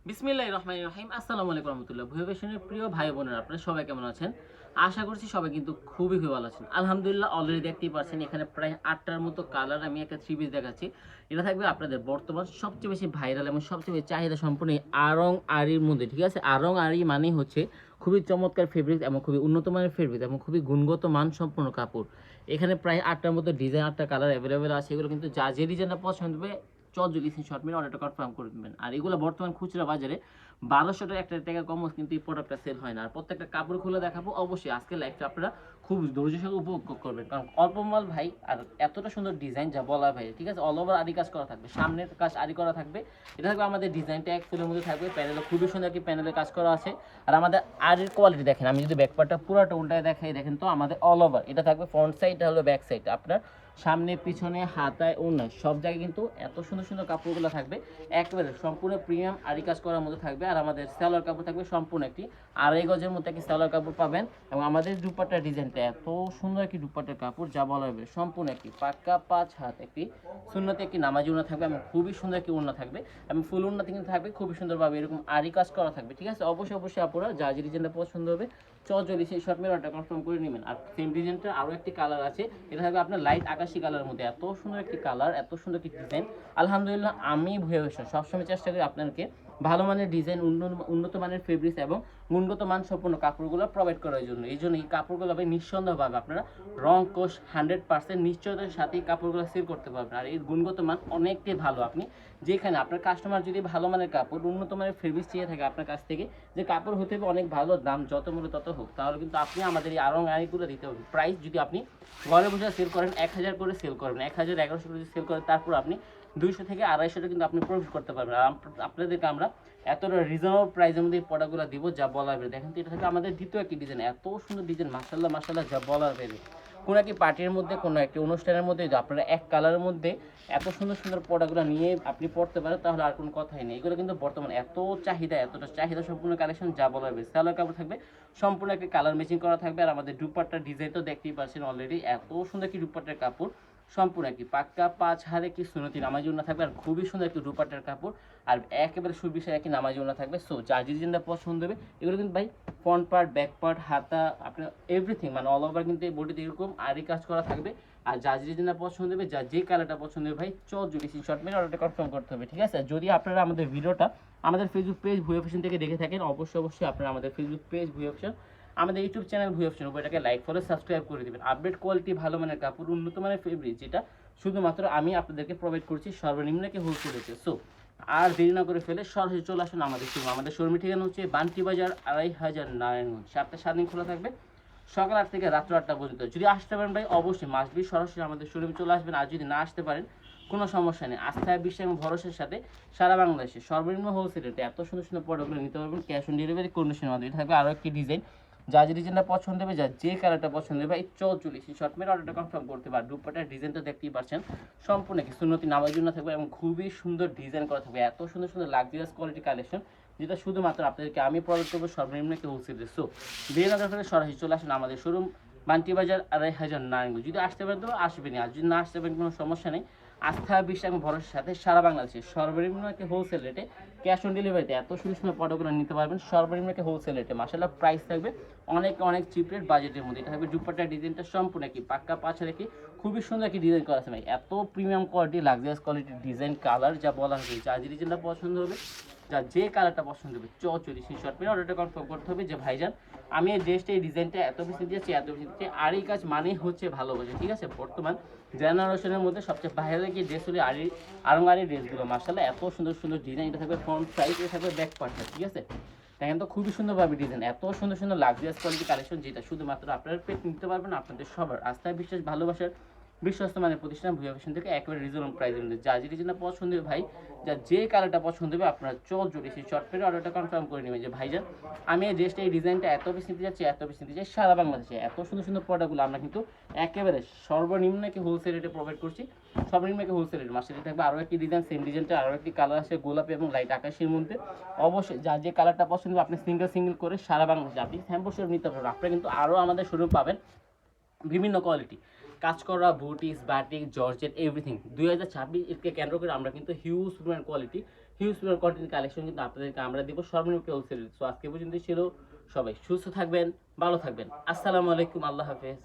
বিসমিল্লাহির রহমানির রহিম। আসসালামু আলাইকুম রহমতুল্লাহ। ভুয়া ফ্যাশনের প্রিয় ভাই বোনেরা, আপনারা সবাই কেমন আছেন? আশা করছি সবাই কিন্তু খুবই ভালো আছেন। আলহামদুলিল্লাহ, অলরেডি দেখতেই পাচ্ছেন এখানে প্রায় ৮টার মতো কালার আমি একটা থ্রি পিস দেখাচ্ছি। এটা থাকবে আপনাদের বর্তমান সবচেয়ে বেশি ভাইরাল এবং সবচেয়ে বেশি চাহিদা সম্পন্ন এই আড়ং আড়ির মধ্যে, ঠিক আছে? আড়ং আড়ি মানে হচ্ছে খুবই চমৎকার ফেব্রিক এবং খুবই উন্নত মানের ফেব্রিক এবং খুবই গুণগত মান সম্পন্ন কাপড়। এখানে প্রায় ৮টার মতো ডিজাইন, ৮টা কালার অ্যাভেলেবেল আছে। এগুলো কিন্তু যা যে ডিজাইনটা পছন্দ হবে চটজলদি স্ক্রিনশট মেরে অর্ডারটা কনফার্ম করে দিবেন। আর এগুলো বর্তমান খুচরা বাজারে ১২০০ টাকা, একটা টাকা কম কিন্তু এই প্রোডাক্টটা সেল হয় না। আর প্রত্যেকটা কাপড় খুলে দেখাবো। অবশ্যই আজকে লাইভটা আপনারা খুব ধৈর্যের সঙ্গে উপভোগ করবেন, কারণ অল্প মাল ভাই আর এতটা সুন্দর ডিজাইন যা বলা ভাই, ঠিক আছে? অল ওভার আরি কাজ করা থাকবে, সামনের কাজ আরি করা থাকবে। এটা থাকবে আমাদের ডিজাইনটা এক ফুলের মধ্যে থাকবে, প্যানেলে খুবই সুন্দর কি প্যানেলের কাজ করা আছে। আর আমাদের আরির কোয়ালিটি দেখেন, আমি যদি ব্যাকপার্টটা পুরোটা উল্টায় দেখাই, দেখেন তো আমাদের অল ওভার এটা থাকবে। ফ্রন্ট সাইড হলো ব্যাক সাইড, আপনার সামনে পিছনে হাতায় ওড়নায় সব জায়গায় কিন্তু এত সুন্দর সুন্দর কাপড়গুলো থাকবে। একেবারে সম্পূর্ণ প্রিমিয়াম আরি কাজ করার মধ্যে থাকবে। আর আমাদের সালোয়ার কাপড় থাকবে সম্পূর্ণ একটি ২.৫ গজের মধ্যে একটি সালোয়ার কাপড় পাবেন। এবং আমাদের দুপাট্টার ডিজাইনটা এত সুন্দর একটি দুপাট্টার কাপড় যা বলা হবে, সম্পূর্ণ একটি পাক্কা ৫ হাত একটি সুন্নতে একটি নামাজি ওড়না থাকবে এবং খুবই সুন্দর একটি ওড়না থাকবে এবং ফুল ওড়নাতে কিন্তু থাকবে খুবই সুন্দরভাবে এরকম আরি কাজ করা থাকবে, ঠিক আছে? অবশ্যই আপনারা যা যে ডিজাইনটা পছন্দ হবে চটজলদি সেই শর্ট মেরে অর্ডার কনফার্ম করে নেবেন। আর সেম ডিজাইনটার আরও একটি কালার আছে, এটা থাকবে আপনার লাইট আকাশি কালারের মধ্যে। এত সুন্দর একটি কালার, এত সুন্দর একটি ডিজাইন। আলহামদুলিল্লাহ, আমি ভুয়া ফ্যাশন সবসময় চেষ্টা করি আপনাদেরকে ভালো মানের ডিজাইন, উন্নত মানের ফেব্রিক্স এবং গুণগত মান সম্পন্ন কাপড়গুলো প্রোভাইড করার জন্য। এই জন্য এই কাপড়গুলো নিঃসন্দেহভাবে আপনারা রং কোষ 100% নিশ্চয়তার সাথে এই কাপড়গুলো সেল করতে পারবেন। আর এর গুণগত মান অনেকটাই ভালো। আপনি যেখানে আপনার কাস্টমার যদি ভালো মানের কাপড়, উন্নত মানের ফেব্রিক্স চেয়ে থাকে আপনার কাছ থেকে, যে কাপড় হতে হবে অনেক ভালো, দাম যত মূল্য তত হোক, তাহলে কিন্তু আপনি আমাদের এই আড়ং আড়িগুলো দিতে হবে। প্রাইস যদি আপনি ঘরে বসে সেল করেন ১০০০ করে সেল করবেন, ১০০০ ১১০০ করে সেল করেন, তারপর আপনি ২০০ থেকে ২৫০ কিন্তু আপনি প্রফিট করতে পারবেন। আর আপনাদেরকে আমরা এতটা রিজনেবল প্রাইসের মধ্যে এই প্রোডাক্টগুলো দিব যা বলার বেড়ে। দেখেন তো, এটা থেকে আমাদের দ্বিতীয় একটি ডিজাইন, এত সুন্দর ডিজাইন, মাশাল্লাহ যা বলার বেড়ে। কোনো একটি পার্টির মধ্যে, কোনো একটি অনুষ্ঠানের মধ্যে যদি আপনারা এক কালারের মধ্যে এত সুন্দর সুন্দর প্রোডাক্টগুলো নিয়ে আপনি পড়তে পারেন, তাহলে আর কোনো কথাই নেই। এগুলো কিন্তু বর্তমানে এতটা চাহিদা সম্পূর্ণ কালেকশন যা বলার বেড়ে। সালোয়ার কাপড় থাকবে সম্পূর্ণ একটি কালার ম্যাচিং করা থাকবে। আর আমাদের দুপাট্টার ডিজাইন তো দেখতেই পাচ্ছেন অলরেডি, এত সুন্দর একটি দুপাট্টার কাপড়, সম্পূর্ণ একটি পাক্কা ৫ হারে কি সুন্নতি নামাজি ওড়না থাকবে। আর খুবই সুন্দর একটি দুপাট্টার কাপড়, আর একেবারে সুবিশাল একটি নামাজি ওড়না থাকবে। সো যার যে ডিজাইনটা পছন্দ হবে, এগুলো কিন্তু ভাই ফ্রন্ট পার্ট, ব্যাক পার্ট, হাতা, আপনার এভরিথিং মানে অল ওভার কিন্তু এই বডিতে এরকম আরি কাজ করা থাকবে। আর যার যে ডিজাইনটা পছন্দ হবে, যার যে কালারটা পছন্দ হবে ভাই যদি স্ক্রিনশট মেরে অর্ডারটা কনফার্ম করতে হবে, ঠিক আছে? যদি আপনারা আমাদের ভিডিওটা আমাদের ফেসবুক পেজ ভুয়া ফ্যাশন থেকে দেখে থাকেন, অবশ্যই আপনারা আমাদের ফেসবুক পেজ ভুয়া ফ্যাশন, আমাদের ইউটিউব চ্যানেল ভুয়া ফ্যাশন, ওইটাকে লাইক ফলো সাবস্ক্রাইব করে দেবেন। আপডেট কোয়ালিটি, ভালো মানের কাপড়, উন্নত মানের ফেব্রিক, যেটা শুধুমাত্র আমি আপনাদেরকে প্রোভাইড করছি সর্বনিম্ন কি হোলসেল রেটে। সো আর দেরি না করে ফেলে সরাসরি চলে আসুন আমাদের শোরুম। আমাদের শোরুমের ঠিকানা হচ্ছে বান্টি বাজার ২৫০০ নারায়ণগঞ্জ। সপ্তাহে ৭ দিন খোলা থাকবে, সকাল ৮ থেকে রাত্র ৮টা পর্যন্ত। যদি আসতে পারেন ভাই, অবশ্যই মাসবি সরাসরি আমাদের শোরুমে চলে আসবেন। আর যদি না আসতে পারেন, কোনো সমস্যা নেই। আস্থা, বিশ্বাস এবং ভরসার সাথে সারা বাংলাদেশে সর্বনিম্ন হোলসেল রেটে এত সুন্দর সুন্দর প্রোডাক্টগুলো নিতে পারবেন ক্যাশ অন ডেলিভারি কন্ডিশনের মাধ্যমে। এটা থাকবে আরও একটি ডিজাইন, যা যে ডিজাইনটা পছন্দ হবে, যা যে কালারটা পছন্দ হবে, এই শর্ট মেরে অর্ডারটা কনফার্ম করতে পারে। দুপাটার ডিজাইনটা দেখতেই পাচ্ছেন, সম্পূর্ণ কি সুন্নতি নামার জন্য থাকবে এবং খুবই সুন্দর ডিজাইন করা থাকবে। এত সুন্দর সুন্দর লাক্সারিয়াস কোয়ালিটি কালেকশন, যেটা শুধুমাত্র আপনাদেরকে আমি প্রোভাইড করবো সর্বনিম্ন একটি হোলসেল রেট। সো দেরি না করে সরাসরি চলে আসুন আমাদের শোরুম বান্টি বাজার ২৫০০ নারায়ণগঞ্জ। যদি আসতে পারেন তো আসবেনি, আর যদি না আসতে পারেন কোনো সমস্যা নেই। আস্থা, বিশ্বাস এবং ভরসার সাথে সারা বাংলাদেশে সর্বনিম্ন একটি হোলসেল রেটে ক্যাশ অন ডেলিভারিতে এত সুন্দর সুন্দর প্রোডাক্টগুলো নিতে পারবেন সর্বনিম্ন একটি হোলসেল রেটে। মাশাআল্লাহ, প্রাইস থাকবে অনেক চিপ রেট বাজেটের মধ্যে। এটা থাকবে দুপাট্টার ডিজাইনটা সম্পূর্ণ একটি পাক্কা ৫ হাজার কি খুবই সুন্দর একটি ডিজাইন করা আছে ভাই। এত প্রিমিয়াম কোয়ালিটি, লাক্সারিয়াস কোয়ালিটির ডিজাইন, কালার যা বলা হয়েছে, যা যে ডিজাইনটা পছন্দ হবে, যা যে কালারটা পছন্দ হবে, সেই শর্ট পেয়ে অর্ডারটা কনফার্ম করতে হবে যে ভাইজান আমি এই ড্রেসটা, এই ডিজাইনটা এত বেশি দিয়েছি, এত বেশি দিচ্ছি। আর এই কাজ মানেই হচ্ছে ভালোবাসা, ঠিক আছে? বর্তমান জেনারেশনের মধ্যে সবচেয়ে বাইরে গিয়ে ড্রেস হলে আরঙারি ড্রেসগুলো। মার্শাল্লাহ, এত সুন্দর সুন্দর ডিজাইন। এটা থাকবে ফ্রন্ট সাইড, এটা থাকবে ব্যাক পার্টটা, ঠিক আছে? দেখেন তো, খুবই সুন্দরভাবে ডিজাইন, এত সুন্দর সুন্দর লাক্সারিয়াস কোয়ালিটি কালেকশন, যেটা শুধুমাত্র আপনারা পেট নিতে পারবেন। আপনাদের সবার আস্থায়, বিশ্বাস, ভালোবাসার বিশ্বস্ত মানের প্রতিষ্ঠান ভুয়া ফ্যাশন থেকে একেবারে রিজনেবল প্রাইসের মধ্যে। যা যে ডিজাইনটা পছন্দ হবে ভাই, যা যে কালারটা পছন্দ হবে, আপনারা সেই শর্ট পেরে অর্ডারটা কনফার্ম করে নেবেন যে ভাইজান আমি এই ড্রেসটা, এই ডিজাইনটা এত বেশি নিতে যাচ্ছি, এত বেশি নিতে চাই। সারা বাংলাদেশে এত সুন্দর সুন্দর প্রোডাক্টগুলো আমরা কিন্তু একেবারে সর্বনিম্ন কি হোলসেল রেটে প্রোভাইড করছি। সর্বনিম্ন কি হোলসেল রেট। মাসে থাকবে আরও একটি ডিজাইন, সেম ডিজাইনটা আরও একটি কালার আছে গোলাপি এবং লাইট আকাশের মধ্যে। অবশ্যই যা যে কালারটা পছন্দ হবে আপনি সিঙ্গেল করে সারা বাংলাদেশে আপনি স্যাম্পল শোরুম নিতে পারবেন। আপনারা কিন্তু আরও আমাদের শোরুম পাবেন বিভিন্ন কোয়ালিটি কাজ করা, বুটিস, বাটিক, জর্জেট, এভরিথিং। 2026 এরকে কেন্দ্র করে আমরা কিন্তু হিউজ পরিমাণ কোয়ালিটি হিউজ কন্টেন্ট কালেকশন কিন্তু আপনাদেরকে আমরা দিব সর্বনিম্ন হোলসেল। সো আজকে পর্যন্ত ছিল, সবাই সুস্থ থাকবেন, ভালো থাকবেন। আসসালামু আলাইকুম, আল্লাহ হাফেজ।